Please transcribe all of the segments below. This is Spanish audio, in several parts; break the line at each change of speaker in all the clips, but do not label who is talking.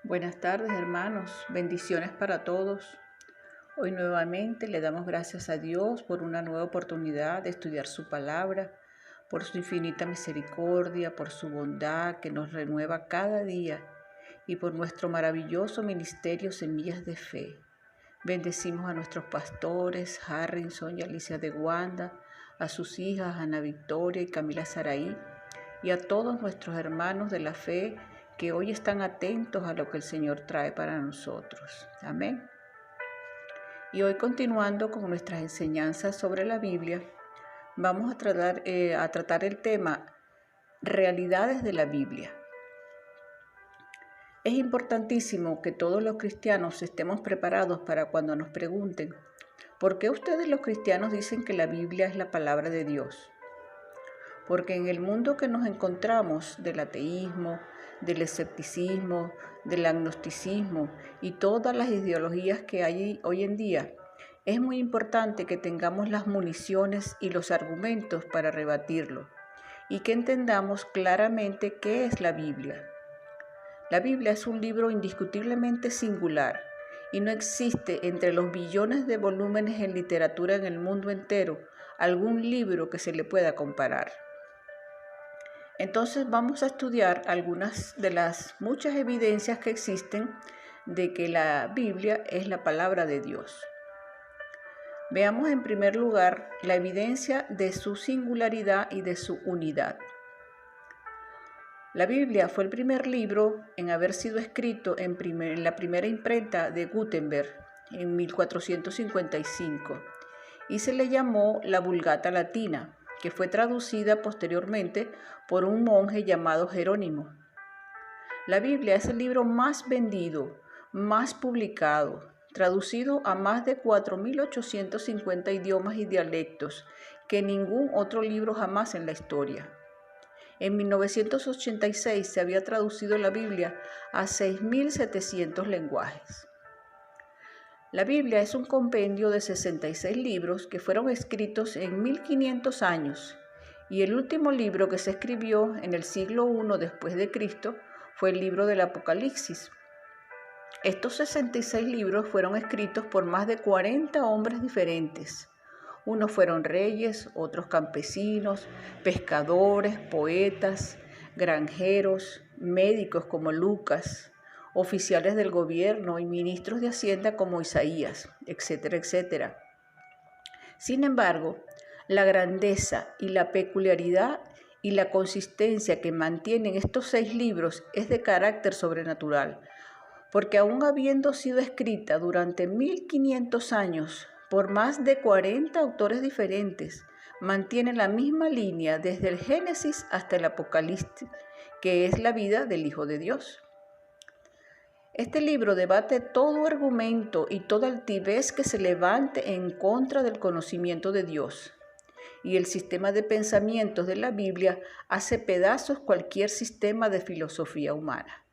Buenas tardes, hermanos. Bendiciones para todos. Hoy nuevamente le damos gracias a Dios por una nueva oportunidad de estudiar su palabra, por su infinita misericordia, por su bondad que nos renueva cada día y por nuestro maravilloso ministerio Semillas de Fe. Bendecimos a nuestros pastores, Harrison y Alicia de Wanda, a sus hijas Ana Victoria y Camila Saraí, y a todos nuestros hermanos de la fe que hoy están atentos a lo que el Señor trae para nosotros. Amén. Y hoy, continuando con nuestras enseñanzas sobre la Biblia, vamos a tratar el tema realidades de la Biblia. Es importantísimo que todos los cristianos estemos preparados para cuando nos pregunten: ¿por qué ustedes los cristianos dicen que la Biblia es la palabra de Dios? Porque en el mundo que nos encontramos del ateísmo, del escepticismo, del agnosticismo y todas las ideologías que hay hoy en día, es muy importante que tengamos las municiones y los argumentos para rebatirlo y que entendamos claramente qué es la Biblia. La Biblia es un libro indiscutiblemente singular y no existe entre los billones de volúmenes en literatura en el mundo entero algún libro que se le pueda comparar. Entonces vamos a estudiar algunas de las muchas evidencias que existen de que la Biblia es la palabra de Dios. Veamos en primer lugar la evidencia de su singularidad y de su unidad. La Biblia fue el primer libro en haber sido escrito en la primera imprenta de Gutenberg en 1455 y se le llamó la Vulgata Latina, que fue traducida posteriormente por un monje llamado Jerónimo. La Biblia es el libro más vendido, más publicado, traducido a más de 4.850 idiomas y dialectos que ningún otro libro jamás en la historia. En 1986 se había traducido la Biblia a 6.700 lenguajes. La Biblia es un compendio de 66 libros que fueron escritos en 1500 años, y el último libro que se escribió en el siglo I después de Cristo fue el libro del Apocalipsis. Estos 66 libros fueron escritos por más de 40 hombres diferentes. Unos fueron reyes, otros campesinos, pescadores, poetas, granjeros, médicos como Lucas, oficiales del gobierno y ministros de Hacienda como Isaías, etcétera, etcétera. Sin embargo, la grandeza y la peculiaridad y la consistencia que mantienen estos 6 libros es de carácter sobrenatural, porque aún habiendo sido escrita durante 1500 años por más de 40 autores diferentes, mantiene la misma línea desde el Génesis hasta el Apocalipsis, que es la vida del Hijo de Dios. Este libro debate todo argumento y toda altivez que se levante en contra del conocimiento de Dios. Y el sistema de pensamientos de la Biblia hace pedazos cualquier sistema de filosofía humana.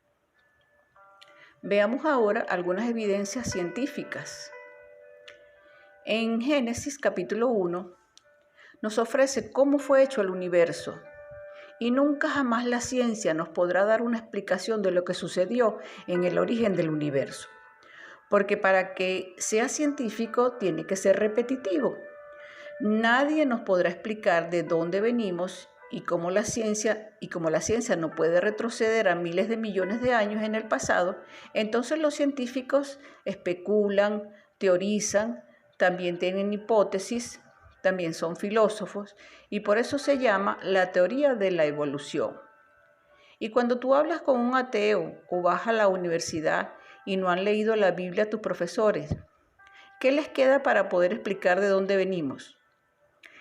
Veamos ahora algunas evidencias científicas. En Génesis capítulo 1 nos ofrece cómo fue hecho el universo. Y nunca jamás la ciencia nos podrá dar una explicación de lo que sucedió en el origen del universo. Porque para que sea científico tiene que ser repetitivo. Nadie nos podrá explicar de dónde venimos y como la ciencia no puede retroceder a miles de millones de años en el pasado, entonces los científicos especulan, teorizan, también tienen hipótesis, también son filósofos, y por eso se llama la teoría de la evolución. Y cuando tú hablas con un ateo o vas a la universidad y no han leído la Biblia a tus profesores, ¿qué les queda para poder explicar de dónde venimos?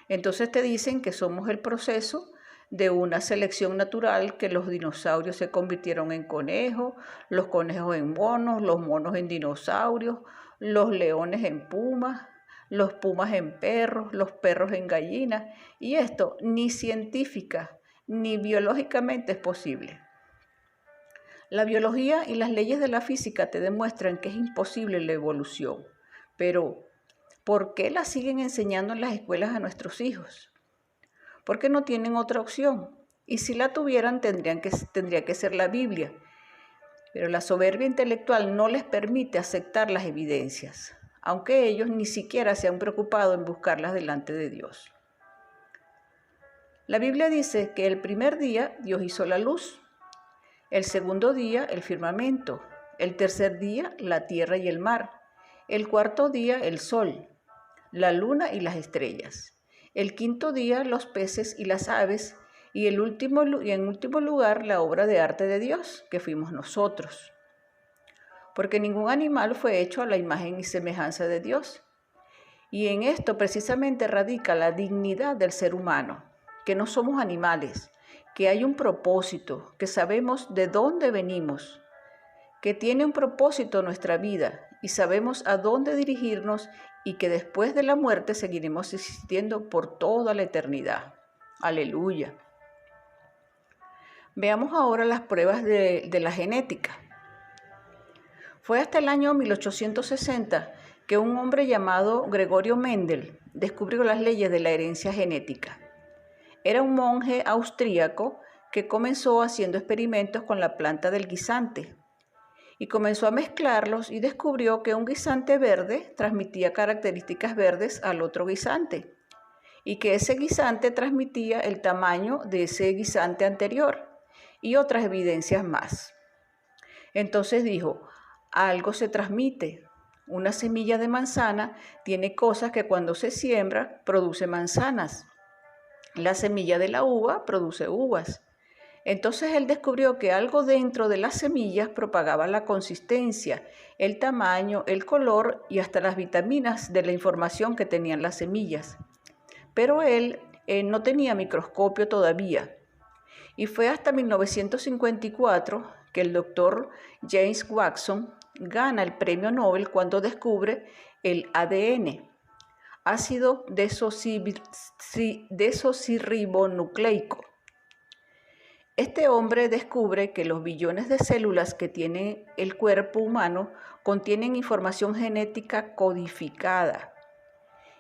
Entonces te dicen que somos el proceso de una selección natural, que los dinosaurios se convirtieron en conejos, los conejos en monos, los monos en dinosaurios, los leones en pumas, los pumas en perros, los perros en gallinas, y esto ni científica ni biológicamente es posible. La biología y las leyes de la física te demuestran que es imposible la evolución, pero ¿por qué la siguen enseñando en las escuelas a nuestros hijos? Porque no tienen otra opción, y si la tuvieran tendría que ser la Biblia. Pero la soberbia intelectual no les permite aceptar las evidencias, aunque ellos ni siquiera se han preocupado en buscarlas delante de Dios. La Biblia dice que el primer día Dios hizo la luz, el segundo día el firmamento, el tercer día la tierra y el mar, el cuarto día el sol, la luna y las estrellas, el quinto día los peces y las aves, y en último lugar la obra de arte de Dios, que fuimos nosotros. Porque ningún animal fue hecho a la imagen y semejanza de Dios. Y en esto precisamente radica la dignidad del ser humano, que no somos animales, que hay un propósito, que sabemos de dónde venimos, que tiene un propósito nuestra vida y sabemos a dónde dirigirnos y que después de la muerte seguiremos existiendo por toda la eternidad. Aleluya. Veamos ahora las pruebas de la genética. Fue hasta el año 1860 que un hombre llamado Gregorio Mendel descubrió las leyes de la herencia genética. Era un monje austríaco que comenzó haciendo experimentos con la planta del guisante y comenzó a mezclarlos y descubrió que un guisante verde transmitía características verdes al otro guisante y que ese guisante transmitía el tamaño de ese guisante anterior y otras evidencias más. Entonces dijo, algo se transmite. Una semilla de manzana tiene cosas que cuando se siembra produce manzanas. La semilla de la uva produce uvas. Entonces él descubrió que algo dentro de las semillas propagaba la consistencia, el tamaño, el color y hasta las vitaminas de la información que tenían las semillas. Pero él no tenía microscopio todavía. Y fue hasta 1954 que el doctor James Watson gana el premio Nobel cuando descubre el ADN, ácido desoxirribonucleico. Este hombre descubre que los billones de células que tiene el cuerpo humano contienen información genética codificada.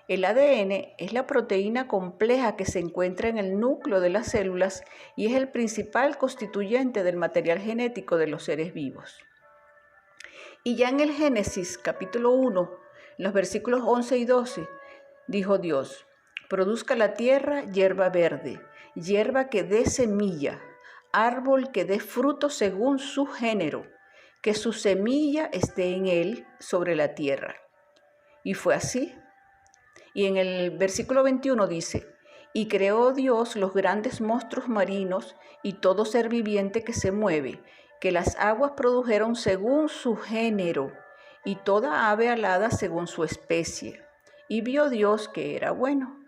El ADN es la proteína compleja que se encuentra en el núcleo de las células y es el principal constituyente del material genético de los seres vivos. Y ya en el Génesis capítulo 1, los versículos 11 y 12, dijo Dios, produzca la tierra hierba verde, hierba que dé semilla, árbol que dé fruto según su género, que su semilla esté en él sobre la tierra. Y fue así. Y en el versículo 21 dice, y creó Dios los grandes monstruos marinos y todo ser viviente que se mueve, que las aguas produjeron según su género, y toda ave alada según su especie. Y vio Dios que era bueno.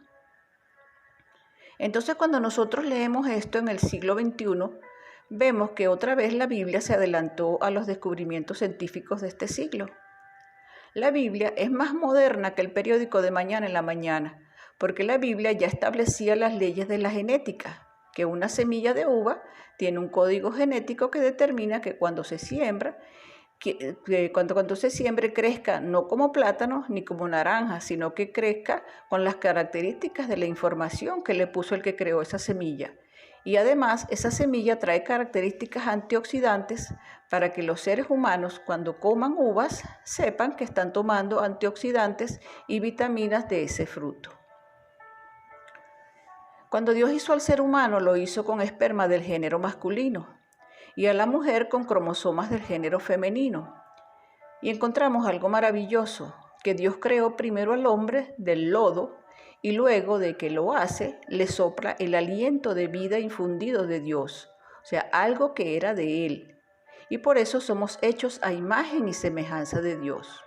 Entonces, cuando nosotros leemos esto en el siglo XXI, vemos que otra vez la Biblia se adelantó a los descubrimientos científicos de este siglo. La Biblia es más moderna que el periódico de Mañana en la Mañana, porque la Biblia ya establecía las leyes de la genética, que una semilla de uva tiene un código genético que determina que cuando se siembra, cuando se siembre crezca no como plátano ni como naranja, sino que crezca con las características de la información que le puso el que creó esa semilla. Y además esa semilla trae características antioxidantes para que los seres humanos cuando coman uvas sepan que están tomando antioxidantes y vitaminas de ese fruto. Cuando Dios hizo al ser humano lo hizo con esperma del género masculino y a la mujer con cromosomas del género femenino. Y encontramos algo maravilloso, que Dios creó primero al hombre del lodo y luego de que lo hace, le sopla el aliento de vida infundido de Dios, o sea, algo que era de Él. Y por eso somos hechos a imagen y semejanza de Dios.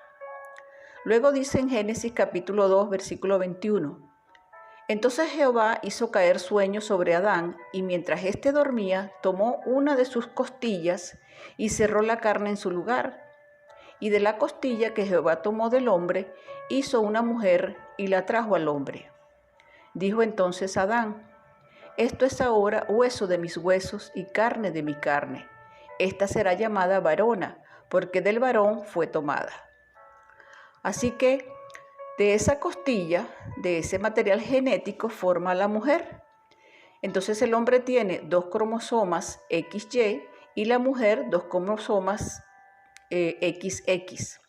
Luego dice en Génesis capítulo 2, versículo 21, entonces Jehová hizo caer sueño sobre Adán, y mientras éste dormía, tomó una de sus costillas y cerró la carne en su lugar. Y de la costilla que Jehová tomó del hombre, hizo una mujer y la trajo al hombre. Dijo entonces Adán, esto es ahora hueso de mis huesos y carne de mi carne. Esta será llamada varona, porque del varón fue tomada. Así que de esa costilla, de ese material genético, forma la mujer. Entonces el hombre tiene 2 cromosomas XY y la mujer 2 cromosomas XX.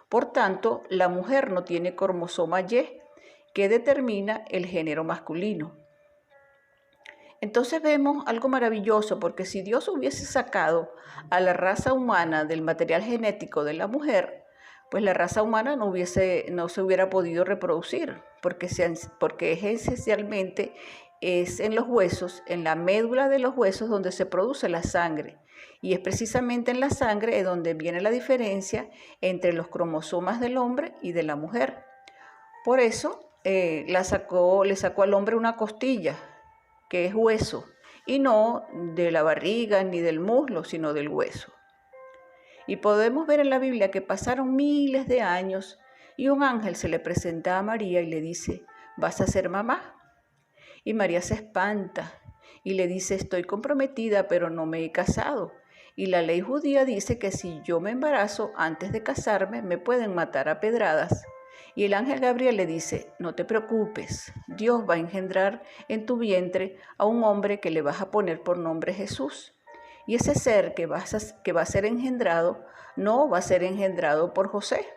Por tanto, la mujer no tiene cromosoma Y, que determina el género masculino. Entonces vemos algo maravilloso, porque si Dios hubiese sacado a la raza humana del material genético de la mujer, pues la raza humana no se hubiera podido reproducir, porque es esencialmente en los huesos, en la médula de los huesos donde se produce la sangre. Y es precisamente en la sangre donde viene la diferencia entre los cromosomas del hombre y de la mujer. Por eso le sacó al hombre una costilla, que es hueso, y no de la barriga ni del muslo, sino del hueso. Y podemos ver en la Biblia que pasaron miles de años y un ángel se le presenta a María y le dice: vas a ser mamá. Y María se espanta y le dice: estoy comprometida, pero no me he casado. Y la ley judía dice que si yo me embarazo antes de casarme, me pueden matar a pedradas. Y el ángel Gabriel le dice: no te preocupes, Dios va a engendrar en tu vientre a un hombre que le vas a poner por nombre Jesús. Y ese ser que va a ser engendrado no va a ser engendrado por José.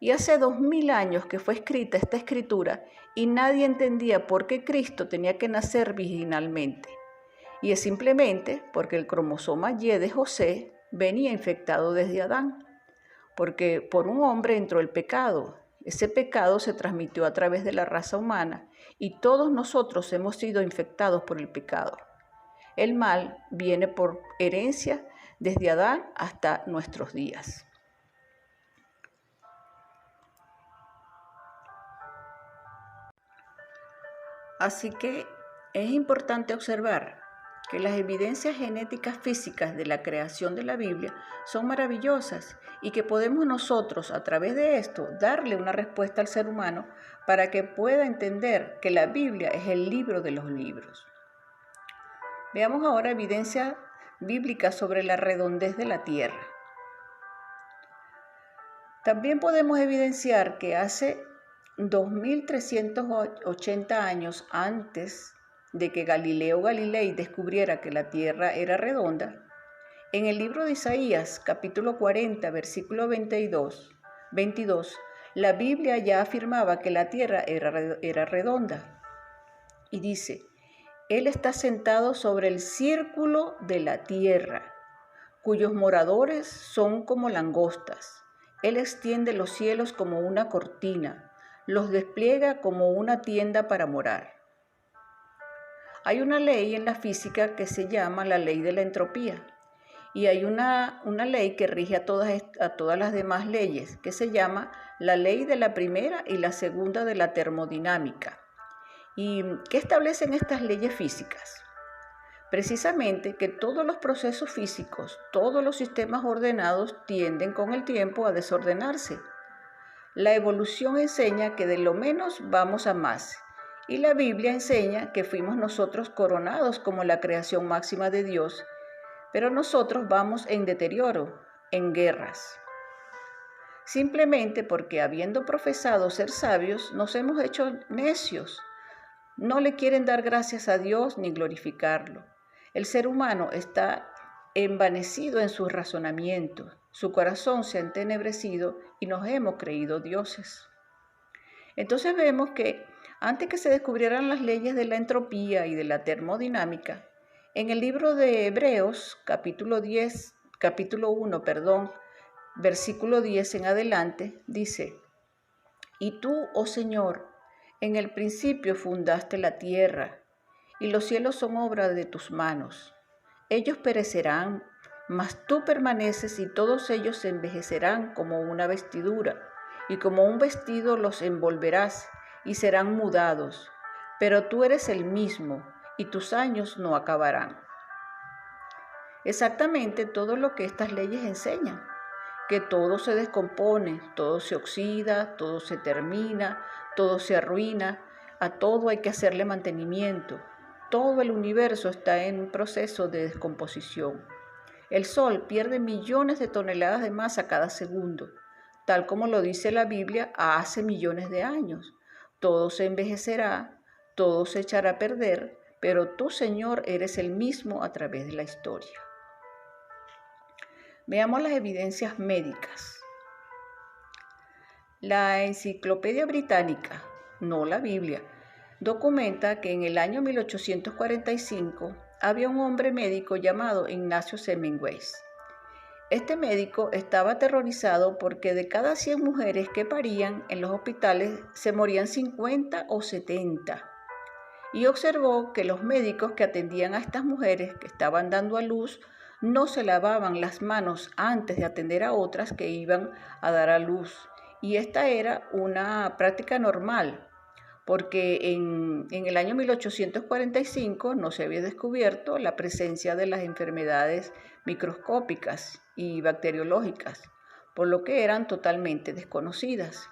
Y hace 2000 años que fue escrita esta escritura y nadie entendía por qué Cristo tenía que nacer virginalmente. Y es simplemente porque el cromosoma Y de José venía infectado desde Adán, porque por un hombre entró el pecado. Ese pecado se transmitió a través de la raza humana y todos nosotros hemos sido infectados por el pecado. El mal viene por herencia desde Adán hasta nuestros días. Así que es importante observar que las evidencias genéticas físicas de la creación de la Biblia son maravillosas y que podemos nosotros, a través de esto, darle una respuesta al ser humano para que pueda entender que la Biblia es el libro de los libros. Veamos ahora evidencia bíblica sobre la redondez de la tierra. También podemos evidenciar que hace 2380 años antes de que Galileo Galilei descubriera que la tierra era redonda, en el libro de Isaías, capítulo 40, versículo 22, la Biblia ya afirmaba que la tierra era redonda. Y dice: Él está sentado sobre el círculo de la tierra, cuyos moradores son como langostas. Él extiende los cielos como una cortina, los despliega como una tienda para morar. Hay una ley en la física que se llama la ley de la entropía, y hay una ley que rige a todas las demás leyes, que se llama la ley de la primera y la segunda de la termodinámica. ¿Y qué establecen estas leyes físicas? Precisamente que todos los procesos físicos, todos los sistemas ordenados tienden con el tiempo a desordenarse. La evolución enseña que de lo menos vamos a más, y la Biblia enseña que fuimos nosotros coronados como la creación máxima de Dios, pero nosotros vamos en deterioro, en guerras. Simplemente porque, habiendo profesado ser sabios, nos hemos hecho necios. No le quieren dar gracias a Dios ni glorificarlo. El ser humano está envanecido en sus razonamientos, su corazón se ha entenebrecido y nos hemos creído dioses. Entonces vemos que antes que se descubrieran las leyes de la entropía y de la termodinámica, en el libro de Hebreos, capítulo 1, versículo 10 en adelante, dice: Y tú, oh Señor, en el principio fundaste la tierra, y los cielos son obra de tus manos. Ellos perecerán, mas tú permaneces, y todos ellos se envejecerán como una vestidura, y como un vestido los envolverás, y serán mudados. Pero tú eres el mismo, y tus años no acabarán. Exactamente todo lo que estas leyes enseñan, que todo se descompone, todo se oxida, todo se termina, todo se arruina, a todo hay que hacerle mantenimiento. Todo el universo está en un proceso de descomposición. El Sol pierde millones de toneladas de masa cada segundo, tal como lo dice la Biblia hace millones de años. Todo se envejecerá, todo se echará a perder, pero tú, Señor, eres el mismo a través de la historia. Veamos las evidencias médicas. La Enciclopedia Británica, no la Biblia, documenta que en el año 1845 había un hombre médico llamado Ignacio Semmelweis. Este médico estaba aterrorizado porque de cada 100 mujeres que parían en los hospitales se morían 50 o 70. Y observó que los médicos que atendían a estas mujeres que estaban dando a luz no se lavaban las manos antes de atender a otras que iban a dar a luz. Y esta era una práctica normal, porque en el año 1845 no se había descubierto la presencia de las enfermedades microscópicas y bacteriológicas, por lo que eran totalmente desconocidas.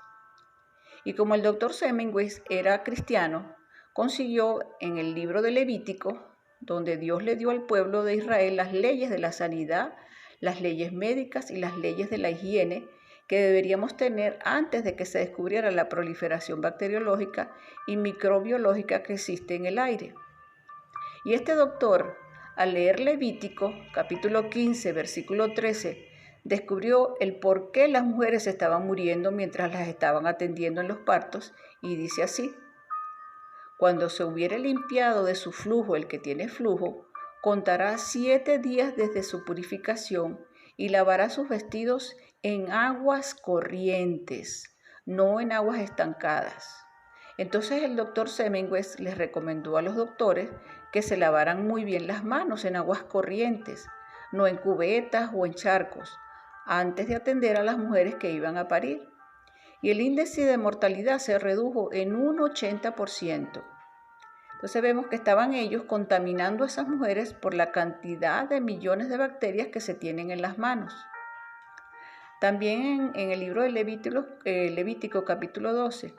Y como el doctor Semmelweis era cristiano, consiguió en el libro de Levítico, donde Dios le dio al pueblo de Israel las leyes de la sanidad, las leyes médicas y las leyes de la higiene que deberíamos tener antes de que se descubriera la proliferación bacteriológica y microbiológica que existe en el aire. Y este doctor, al leer Levítico, capítulo 15, versículo 13, descubrió el por qué las mujeres estaban muriendo mientras las estaban atendiendo en los partos, y dice así: cuando se hubiere limpiado de su flujo el que tiene flujo, contará 7 días desde su purificación y lavará sus vestidos en aguas corrientes, no en aguas estancadas. Entonces el doctor Semmelweis les recomendó a los doctores que se lavaran muy bien las manos en aguas corrientes, no en cubetas o en charcos, antes de atender a las mujeres que iban a parir. Y el índice de mortalidad se redujo en un 80%. Entonces vemos que estaban ellos contaminando a esas mujeres por la cantidad de millones de bacterias que se tienen en las manos. También en el libro de Levítico capítulo 12,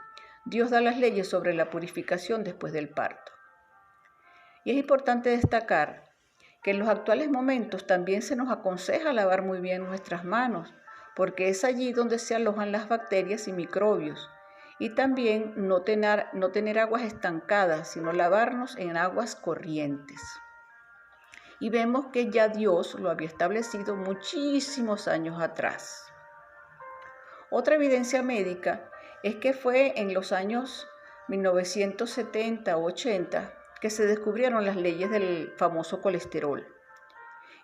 Dios da las leyes sobre la purificación después del parto. Y es importante destacar que en los actuales momentos también se nos aconseja lavar muy bien nuestras manos, porque es allí donde se alojan las bacterias y microbios. Y también no tener aguas estancadas, sino lavarnos en aguas corrientes. Y vemos que ya Dios lo había establecido muchísimos años atrás. Otra evidencia médica es que fue en los años 1970 o 80 que se descubrieron las leyes del famoso colesterol.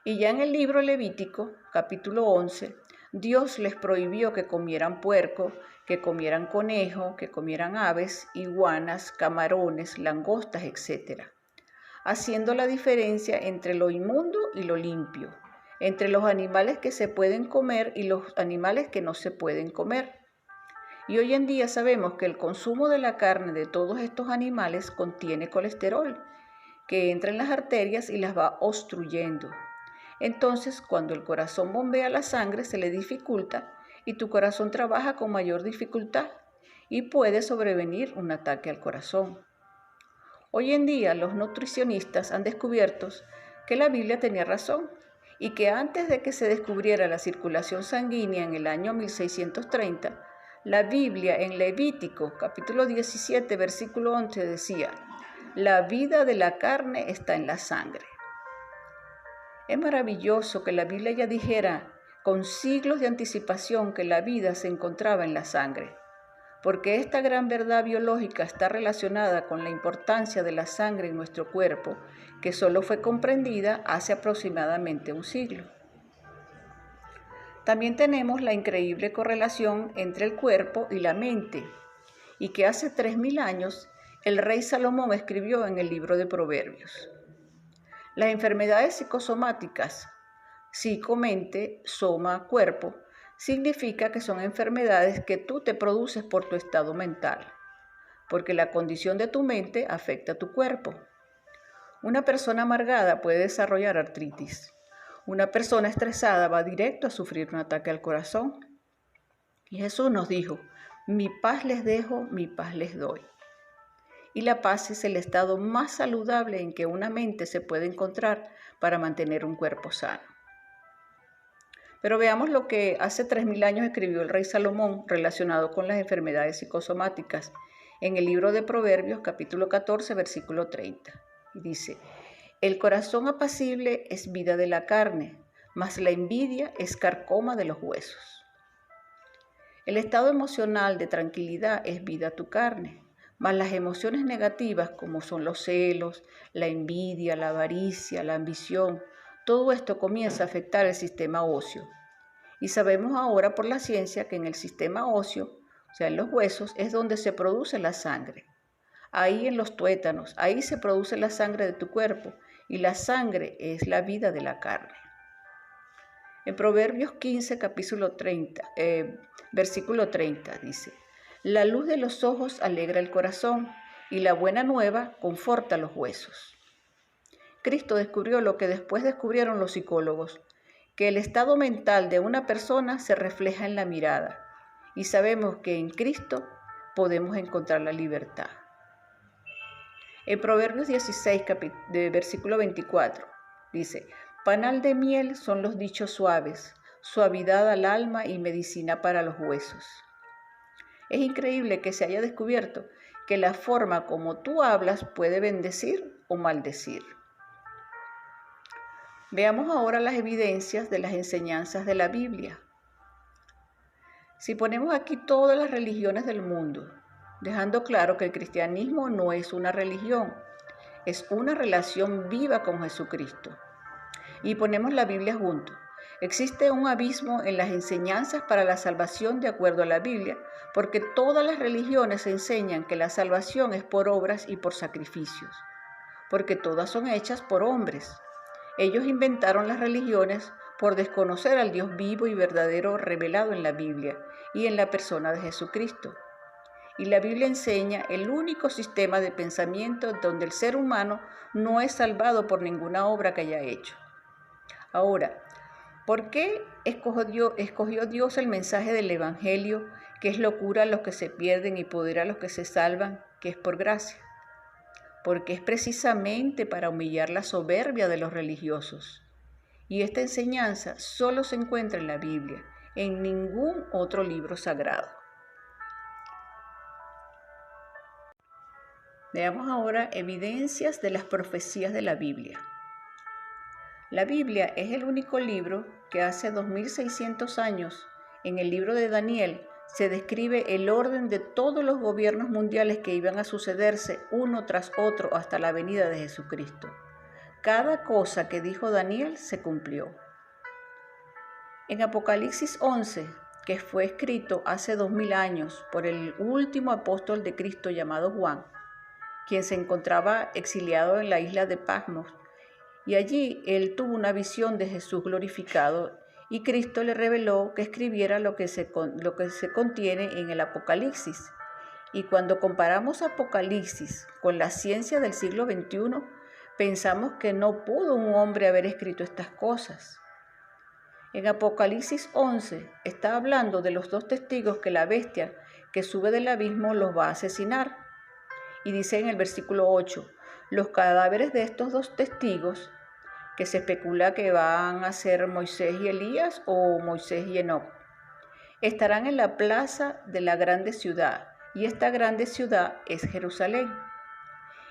Y ya en el libro Levítico, capítulo 11, Dios les prohibió que comieran puerco, que comieran conejo, que comieran aves, iguanas, camarones, langostas, etc., haciendo la diferencia entre lo inmundo y lo limpio, entre los animales que se pueden comer y los animales que no se pueden comer. Y hoy en día sabemos que el consumo de la carne de todos estos animales contiene colesterol, que entra en las arterias y las va obstruyendo. Entonces, cuando el corazón bombea la sangre, se le dificulta y tu corazón trabaja con mayor dificultad y puede sobrevenir un ataque al corazón. Hoy en día, los nutricionistas han descubierto que la Biblia tenía razón y que antes de que se descubriera la circulación sanguínea en el año 1630, la Biblia en Levítico, capítulo 17, versículo 11, decía: la vida de la carne está en la sangre. Es maravilloso que la Biblia ya dijera con siglos de anticipación que la vida se encontraba en la sangre, porque esta gran verdad biológica está relacionada con la importancia de la sangre en nuestro cuerpo, que solo fue comprendida hace aproximadamente un siglo. También tenemos la increíble correlación entre el cuerpo y la mente, y que hace 3000 años el rey Salomón escribió en el libro de Proverbios. Las enfermedades psicosomáticas, psico-mente, soma, cuerpo, significa que son enfermedades que tú te produces por tu estado mental, porque la condición de tu mente afecta a tu cuerpo. Una persona amargada puede desarrollar artritis. Una persona estresada va directo a sufrir un ataque al corazón. Y Jesús nos dijo: mi paz les dejo, mi paz les doy. Y la paz es el estado más saludable en que una mente se puede encontrar para mantener un cuerpo sano. Pero veamos lo que hace 3000 años escribió el rey Salomón relacionado con las enfermedades psicosomáticas en el libro de Proverbios, capítulo 14, versículo 30. Y dice: el corazón apacible es vida de la carne, mas la envidia es carcoma de los huesos. El estado emocional de tranquilidad es vida a tu carne, mas las emociones negativas como son los celos, la envidia, la avaricia, la ambición, todo esto comienza a afectar el sistema óseo. Y sabemos ahora por la ciencia que en el sistema óseo, o sea, en los huesos, es donde se produce la sangre. Ahí en los tuétanos, ahí se produce la sangre de tu cuerpo y la sangre es la vida de la carne. En Proverbios 15, versículo 30 dice, la luz de los ojos alegra el corazón y la buena nueva conforta los huesos. Cristo descubrió lo que después descubrieron los psicólogos, que el estado mental de una persona se refleja en la mirada y sabemos que en Cristo podemos encontrar la libertad. En Proverbios 16, versículo 24, dice, panal de miel son los dichos suaves, suavidad al alma y medicina para los huesos. Es increíble que se haya descubierto que la forma como tú hablas puede bendecir o maldecir. Veamos ahora las evidencias de las enseñanzas de la Biblia. Si ponemos aquí todas las religiones del mundo, dejando claro que el cristianismo no es una religión, es una relación viva con Jesucristo. Y ponemos la Biblia junto. Existe un abismo en las enseñanzas para la salvación de acuerdo a la Biblia, porque todas las religiones enseñan que la salvación es por obras y por sacrificios, porque todas son hechas por hombres. Ellos inventaron las religiones por desconocer al Dios vivo y verdadero revelado en la Biblia y en la persona de Jesucristo. Y la Biblia enseña el único sistema de pensamiento donde el ser humano no es salvado por ninguna obra que haya hecho. Ahora, ¿por qué escogió Dios el mensaje del Evangelio, que es locura a los que se pierden y poder a los que se salvan, que es por gracia? Porque es precisamente para humillar la soberbia de los religiosos. Y esta enseñanza solo se encuentra en la Biblia, en ningún otro libro sagrado. Veamos ahora evidencias de las profecías de la Biblia. La Biblia es el único libro que hace 2600 años, en el libro de Daniel, se describe el orden de todos los gobiernos mundiales que iban a sucederse uno tras otro hasta la venida de Jesucristo. Cada cosa que dijo Daniel se cumplió. En Apocalipsis 11, que fue escrito hace 2000 años por el último apóstol de Cristo llamado Juan, quien se encontraba exiliado en la isla de Patmos, y allí él tuvo una visión de Jesús glorificado y Cristo le reveló que escribiera lo que se contiene en el Apocalipsis. Y cuando comparamos Apocalipsis con la ciencia del siglo XXI, pensamos que no pudo un hombre haber escrito estas cosas. En Apocalipsis 11 está hablando de los dos testigos que la bestia que sube del abismo los va a asesinar. Y dice en el versículo 8, los cadáveres de estos dos testigos, que se especula que van a ser Moisés y Elías o Moisés y Enoc, estarán en la plaza de la grande ciudad, y esta grande ciudad es Jerusalén.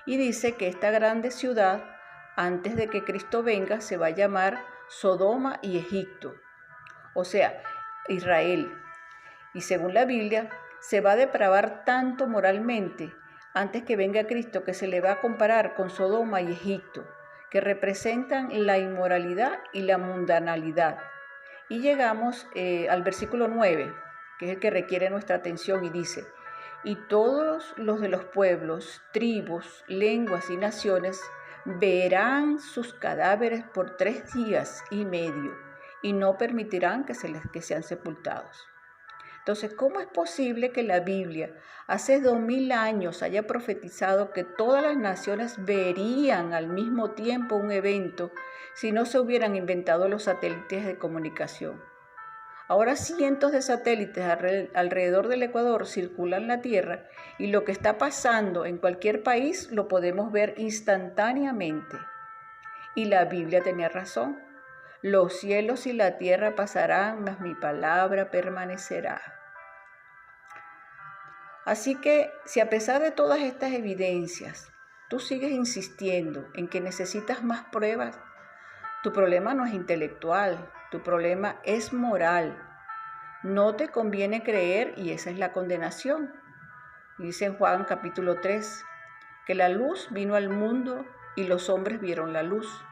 Y dice que esta grande ciudad, antes de que Cristo venga, se va a llamar Sodoma y Egipto, o sea, Israel. Y según la Biblia, se va a depravar tanto moralmente antes que venga Cristo que se le va a comparar con Sodoma y Egipto, que representan la inmoralidad y la mundanalidad. Y llegamos al versículo 9, que es el que requiere nuestra atención, y dice, y todos los de los pueblos, tribus, lenguas y naciones verán sus cadáveres por 3 días y medio y no permitirán que sean sepultados. Entonces, ¿cómo es posible que la Biblia hace 2000 años haya profetizado que todas las naciones verían al mismo tiempo un evento si no se hubieran inventado los satélites de comunicación? Ahora cientos de satélites alrededor del Ecuador circulan la Tierra y lo que está pasando en cualquier país lo podemos ver instantáneamente. Y la Biblia tenía razón. Los cielos y la tierra pasarán, mas mi palabra permanecerá. Así que, si a pesar de todas estas evidencias, tú sigues insistiendo en que necesitas más pruebas, Tu problema no es intelectual, tu problema es moral. No te conviene creer y esa es la condenación. Dice en Juan capítulo 3, que la luz vino al mundo y los hombres vieron la luz.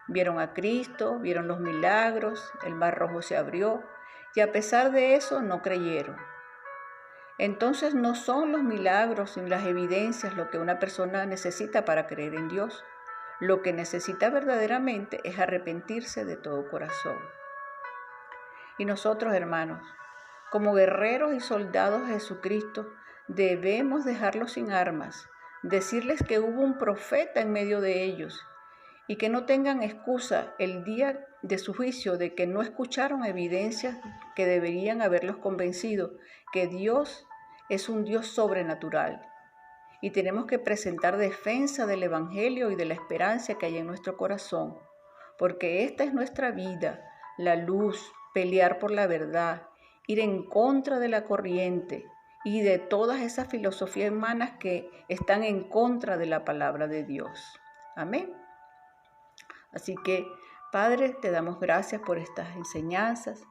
Vieron a Cristo, vieron los milagros, el mar rojo se abrió y a pesar de eso no creyeron. Entonces no son los milagros ni las evidencias lo que una persona necesita para creer en Dios. Lo que necesita verdaderamente es arrepentirse de todo corazón. Y nosotros, hermanos, como guerreros y soldados de Jesucristo, debemos dejarlos sin armas, decirles que hubo un profeta en medio de ellos y que no tengan excusa el día de su juicio de que no escucharon evidencias que deberían haberlos convencido que Dios es un Dios sobrenatural. Y tenemos que presentar defensa del Evangelio y de la esperanza que hay en nuestro corazón, porque esta es nuestra vida, la luz, pelear por la verdad, ir en contra de la corriente y de todas esas filosofías humanas que están en contra de la palabra de Dios. Amén. Así que, Padre, te damos gracias por estas enseñanzas,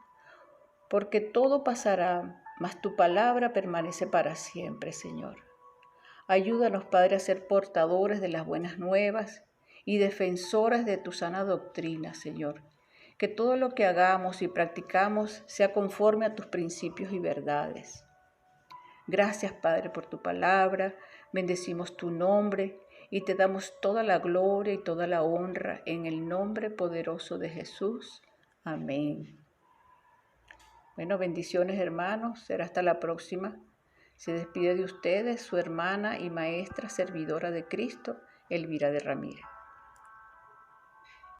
porque todo pasará, mas tu palabra permanece para siempre, Señor. Ayúdanos, Padre, a ser portadores de las buenas nuevas y defensores de tu sana doctrina, Señor. Que todo lo que hagamos y practicamos sea conforme a tus principios y verdades. Gracias, Padre, por tu palabra. Bendecimos tu nombre y te damos toda la gloria y toda la honra en el nombre poderoso de Jesús. Amén. Bueno, bendiciones, hermanos. Será hasta la próxima. Se despide de ustedes su hermana y maestra servidora de Cristo, Elvira de Ramírez.